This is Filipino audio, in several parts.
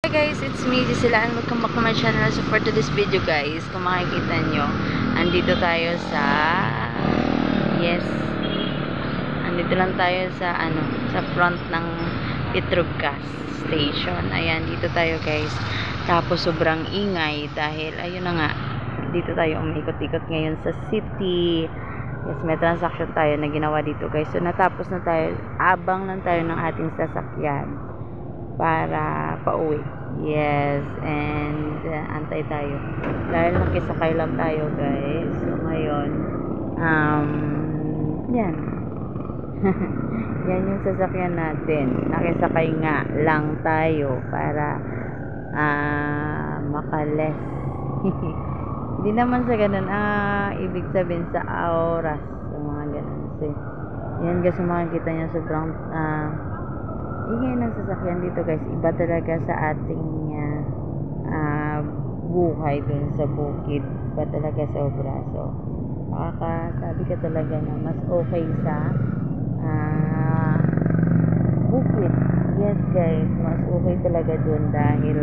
Hi guys, it's me, Gisela, and welcome back to my channel. So for today's video guys, kung makikita nyo, andito tayo sa, andito lang tayo sa, sa front ng Petrobras station. Ayan, dito tayo guys. Tapos sobrang ingay dahil, ayun na nga, dito tayo umikot-ikot ngayon sa city. Yes, may transaction tayo na ginawa dito guys. So natapos na tayo, abang lang tayo ng ating sasakyan para pauwi. Yes, and antay tayo dahil nakisakay lang tayo guys. So ngayon yan yan yung sasakyan natin, nakisakay nga lang tayo para makales. Hindi naman sa ganun ibig sabihin sa oras, sa mga ganun. So yan guys, makikita nyo sobrang ingay ng sasakyan dito guys. Iba talaga sa ating buhay dun sa bukid. Iba talaga sobra. So makakasabi ka talaga na mas okay sa bukid. Yes guys, mas okay talaga dun dahil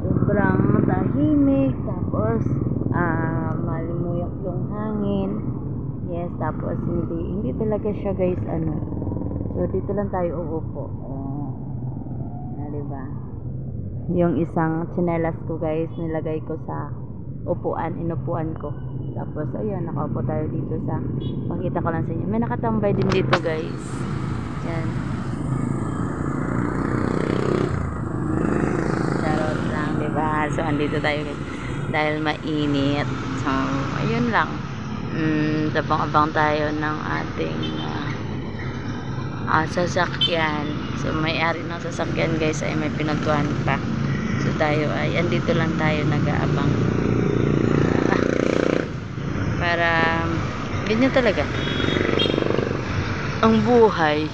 sobrang tahimik, tapos malimuyak yung hangin. Yes, tapos hindi talaga siya guys so dito lang tayo uupo. Diba? Yung isang tsinelas ko guys, nilagay ko sa inupuan ko. Tapos ayun, nakaupo tayo dito sa, pakita ko lang sa inyo, may nakatambay din dito guys. Yan, charot lang, diba? So andito tayo guys dahil mainit. So ayun lang, tabang-abang tayo ng ating sasakyan. So may-ari ng sasakyan guys ay may pinagtuhan pa. So tayo ay andito lang tayo nag-aabang para ganyan talaga ang buhay.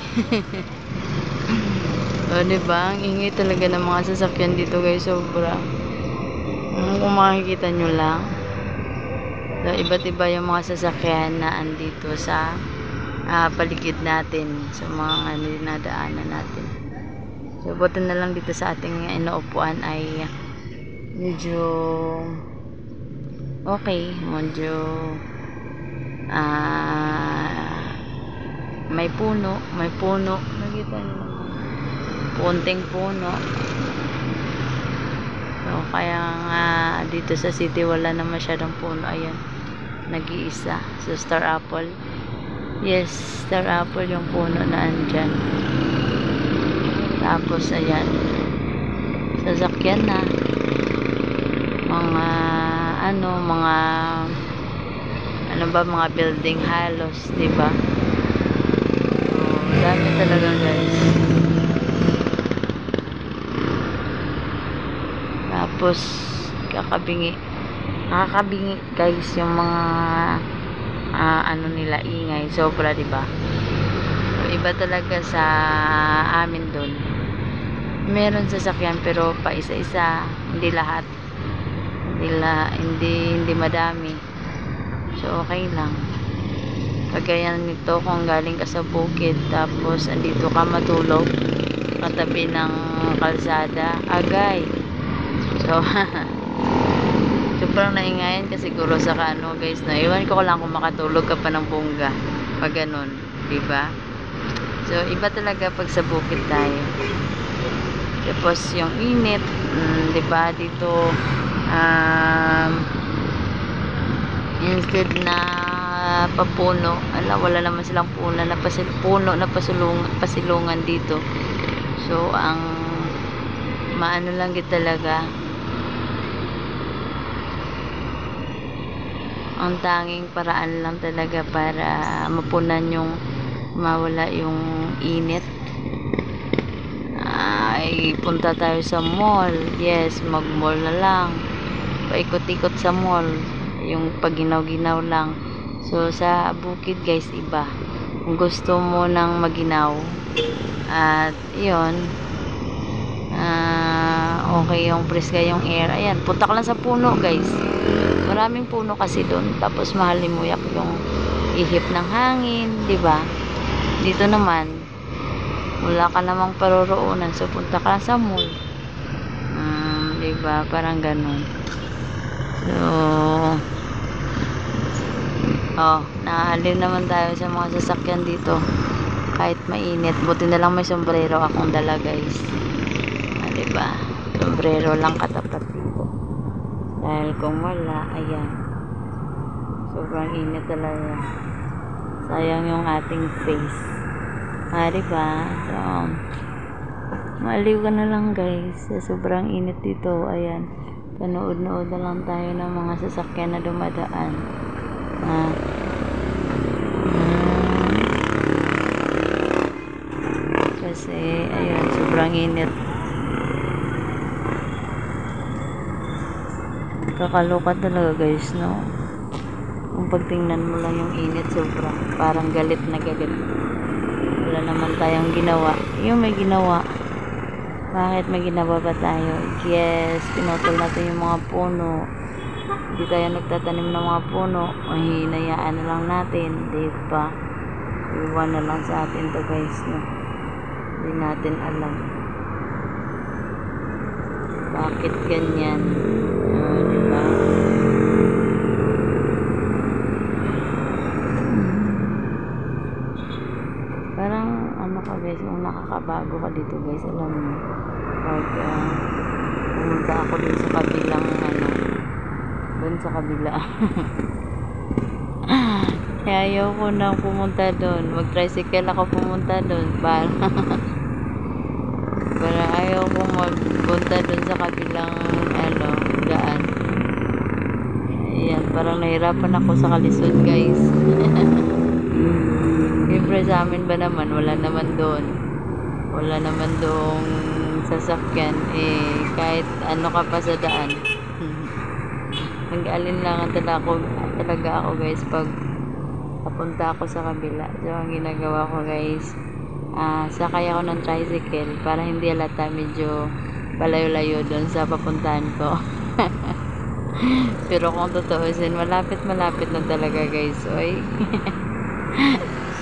O diba, ang ingay talaga ng mga sasakyan dito guys, sobra. Kung makikita nyo lang, so iba't iba yung mga sasakyan na andito sa paligid natin, sa mga dinadaanan natin. So buti na lang dito sa ating inuupuan ay medyo okay, medyo may puno, nakita nyo naman, punting puno. So kaya nga dito sa city wala na masyadong puno. Ayan, nag-iisa. So star apple. Yes, star apple yung puno na andyan. Tapos ayan, sasakyan na mga mga building halos, diba? So dami talaga guys. Tapos nakakabingi guys yung mga nila ingay, sobra, diba? So, iba talaga sa amin dun. Meron sasakyan pero pa isa-isa, hindi lahat, hindi madami. So okay lang. Kagaya nito, kung galing ka sa bukid tapos andito ka matulog katabi ng kalsada, agay. So sobrang naingayan ka siguro sa guys, na iwan ko lang kung makatulog ka pa ng bongga pag ganun, diba? So iba talaga pag sa bukid tayo. Tapos yung init, diba, dito instead na papuno, wala naman silang puno na pasilungan dito. So ang maano lang gid talaga, ang tanging paraan lang talaga para mapunan yung mawala yung init ay punta tayo sa mall. Yes, mag-mall na lang, paikot-ikot sa mall, yung paginaw-ginaw lang. So sa bukid guys, iba. Kung gusto mo nang maginaw at yun, okay yung preska yung air, ayan, punta ka lang sa puno guys. Maraming puno kasi doon, tapos mahalimuyak yung ihip ng hangin, diba? Dito naman wala ka namang paroroonan, so punta ka sa mall. Diba? Parang ganun. So, nahalin naman tayo sa mga sasakyan dito. Kahit mainit. Buti na lang may sombrero akong dala, guys. Diba? Sombrero lang katapat dito. Dahil kung wala, ayan. Sobrang init talaga. Sayang yung ating face. Diba? So, maliw ka na lang, guys. Sobrang init dito. Ayan. Panood-nood na lang tayo ng mga sasakyan na dumadaan. Kasi, ayan, sobrang init. Kakaloka talaga, guys, no? Kung pagtingnan mo lang yung init, sobrang parang galit na galit. Wala naman tayong ginawa. Yung may ginawa. Bakit may ginawa ba tayo? Yes, pinutol natin yung mga puno. Hindi tayo nagtatanim ng mga puno. O hinayaan na lang natin. Diba? Iwan na lang sa atin to, guys, no? Hindi natin alam. Bakit ganyan? Diba? Parang ano ka, guys, kung nakakabago ka dito, guys, alam mo, pag pumunta ako dun sa kabilang dun sa kabila. Kaya ayaw ko nang pumunta dun, mag tricycle ako pumunta dun para ayaw ko magpunta dun sa kabilang daan. Ayan, parang nahirapan ako sa kalisod, guys. Siyempre sa amin ba naman, wala naman doon sasakyan, kahit ano ka pa sa daan. Nag-alinlangan talaga ako, guys, pag papunta ako sa kabila. So ang ginagawa ko, guys, sakay ako ng tricycle para hindi halata, medyo palayo-layo doon sa papuntahan ko. Pero kung tutuusin, malapit na talaga, guys. Oy.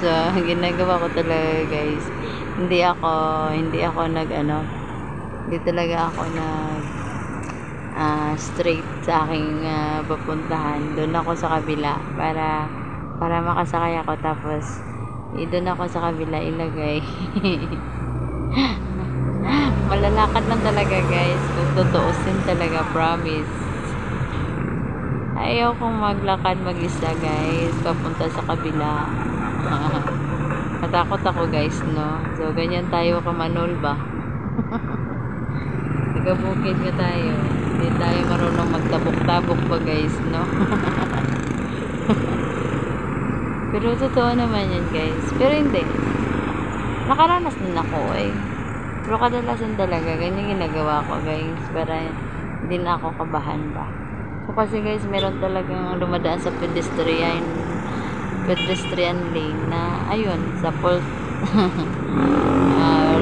So, ginagawa ko talaga, guys. Hindi talaga ako straight sa aking papuntahan. Doon ako sa kabila para makasakay ako, tapos doon ako sa kabila ilagay. Malalakad lang talaga, guys. Kung tutuusin talaga, promise. Ayaw kong maglakad mag-isa, guys, papunta sa kabila. Matakot ako, guys, no? So, ganyan tayo kamanol ba? Nagabukid nga tayo. Hindi tayo marunong magtabok-tabok pa, guys, no? Pero totoo naman yan, guys. Pero hindi. Nakaranas din ako, Pero kadalasan talaga, ganyan ginagawa ko, guys, para hindi na ako kabahan ba. So, kasi, guys, meron talagang dumadaan sa pedestrian lane na, ayun, sa fault.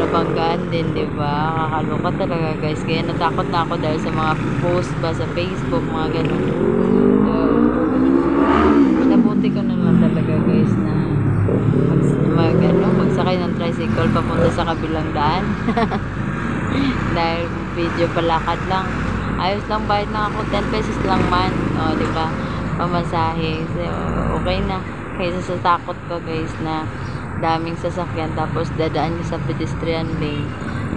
Nabanggaan din, diba? Kakaloka talaga, guys. Kaya natakot na ako dahil sa mga post ba sa Facebook, mga ganun. So, nabuti ko na lang talaga, guys, na magsakay ng tricycle papunta sa kabilang daan. Dahil video palakad lang. Ayos lang, bayad lang ako, 10 pesos lang man. O, diba? Pamasahe. So, okay na. Kaysa sa takot ko, guys, na daming sasakyan tapos dadaan nyo sa pedestrian lane.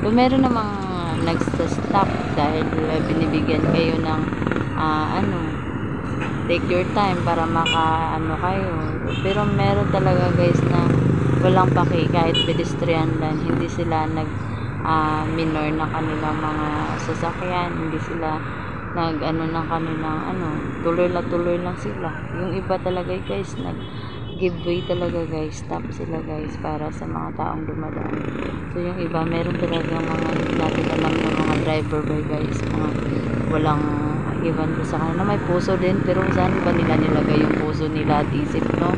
So, meron namang nagsa-stop dahil binibigyan kayo ng take your time para kayo. Pero meron talaga, guys, na walang paki, kahit pedestrian lang, hindi sila minor na kanilang mga sasakyan, hindi sila ng kanilang tuloy lang sila. Yung iba talaga, guys, give way talaga, guys, stop sila, guys, para sa mga taong dumadaan. So yung iba, meron talaga mga hindi natin alam ng mga driver by, guys, mga walang iwan ko sa kanila. May puso din, pero saan ba nila nilagay yung puso nila at isip, no?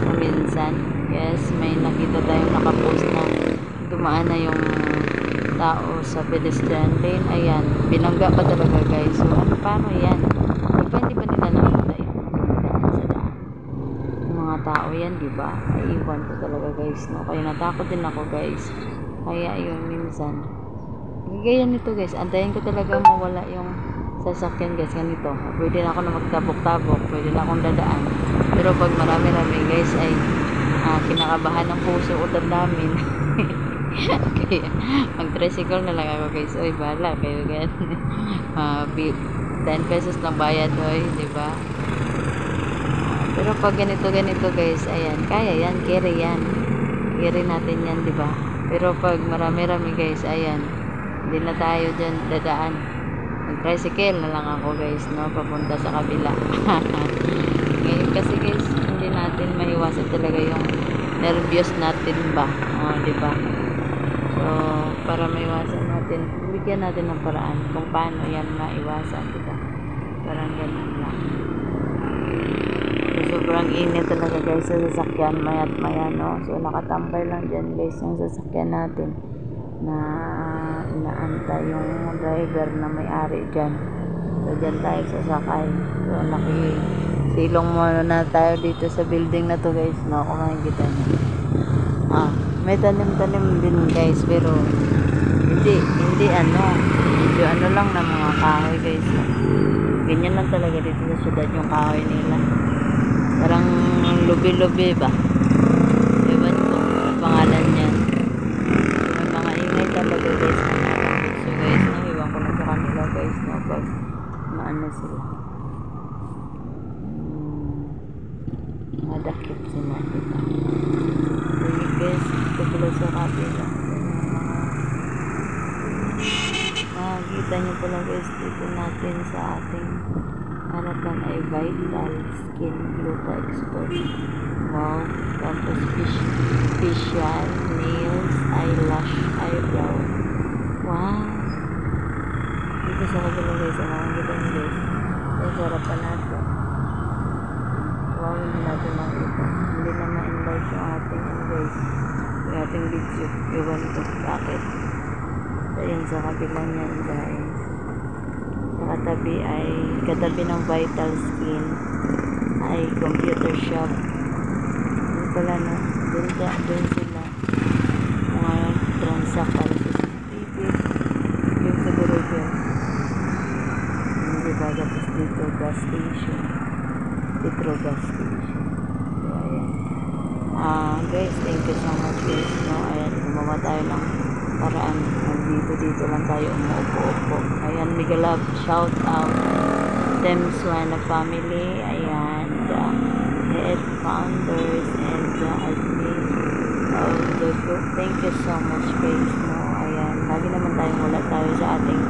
O minsan, yes, may nakita tayong nakapost na dumaan na yung tao sa pedestrian lane. Ayan, binangga pa talaga, guys. So paano yan? Hindi pa nila nakita yung dumadaan sa daan. Yung mga tao yan, diba? Ay, iwan ko talaga, guys, no? Kaya natakot din ako, guys. Kaya yun, minsan Ganyan nito guys, antayin ko talaga mawala yung sasakyan guys, ganito. Pwede na ako na magtabok-tabok, pwede na akong dadaan. Pero pag marami-rami guys ay kinakabahan ng puso ko namin. Kaya mag-tricycle na lang ako guys. Oy, bahala kayo gan. 10 pesos lang bayad oy, di ba? Pero pag ganito guys, ayan, kaya yan, carry yan. Carry natin yan, di ba? Pero pag marami-rami guys, ayan, hindi na tayo dyan dadaan. Mag-tricycle na lang ako guys, no? Papunta sa kabila. Ngayon kasi guys, hindi natin maiwasan talaga yung nervyos natin ba? O, di ba? So, para maiwasan natin, bigyan natin ng paraan kung paano yan maiwasan, di ba? Parang ganun lang. So, sobrang init talaga guys sa sasakyan, mayat maya, no? So, nakatambay lang dyan guys yung sasakyan natin na inaantay yung driver na may-ari dyan. So, dyan tayo sasakay. So, nakisilong muna na tayo dito sa building na to guys, no? Kung makikita nyo. May tanim-tanim din guys, pero hindi medyo lang na mga kahoy guys, no? Ganyan lang talaga dito sa syudad yung kahoy nila. Parang lubi-lubi ba? Ewan ko ang pangalan niyan. May mga ingay talaga guys na nakakit. So guys, no, iwan ko na sa kanila guys, no, pag maano sila. Madakip sila, diba? Sige guys, ito pala sa kapila. Nakikita nyo pala guys, dito natin sa ating harapan ay Vital Skin Gluta Expert. Wow. Tapos facial, nails, eyelash, eyebrow. Wow. Dito sa kabila guys, nakikita nyo guys. Ay, sa harapan natin. Wow, hindi natin makita. Hindi na ma-enlarge yung ating guys. Yung ating video. Iwan ko. Bakit? So, yun sa kabila niyan guys. Katabi ng Vital Skin ay computer shop. Doon pala no, doon sila mga transact para sa CCTV. Yun siguro dyan. Diba, tapos dito gas station, Petro gas station. So ayan, guys, thank you so much guys, no? Ayan, gumawa tayo ng paraan. Dito lang tayo umuupo-upo. Ayan, mega love, shout out Tem Suena family. Ayan, the head founders and the admin of the group. Thank you so much guys, no? Ayan, lagi naman tayong wala tayo sa ating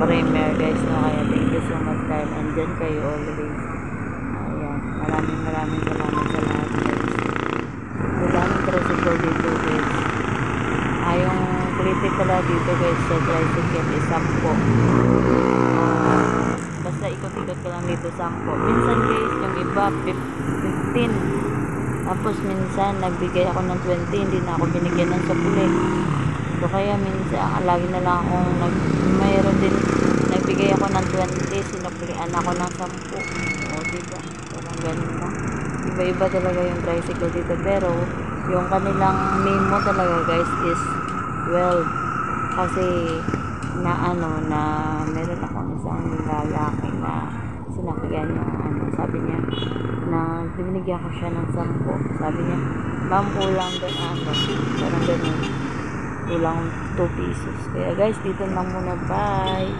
premier guys, no? Kaya thank you so much dahil andyan kayo always. Ayan, maraming salamat sa lahat guys. Daming tricycle dito guys. Yung kritik pala dito guys sa tricycle is 10. Basta ikot-ikot ka lang dito 10. Minsan guys yung iba 15. Tapos minsan nagbigay ako ng 20, hindi na ako binigyan ng sapuli. So kaya minsan lagi na lang akong mayroon din nagbigay ako ng 20, sinuplian ako ng 10. O diba? Parang ganun lang. Iba-iba talaga yung tricycle dito, pero yung kanilang name mo talaga guys is 12 kasi na meron akong isang lalaki na sinakyan yung sabi niya na binigyan ko siya ng 10. Sabi niya, ma'am, kulang doon parang ganun, kulang 2 pesos. Kaya guys, dito lang muna, bye.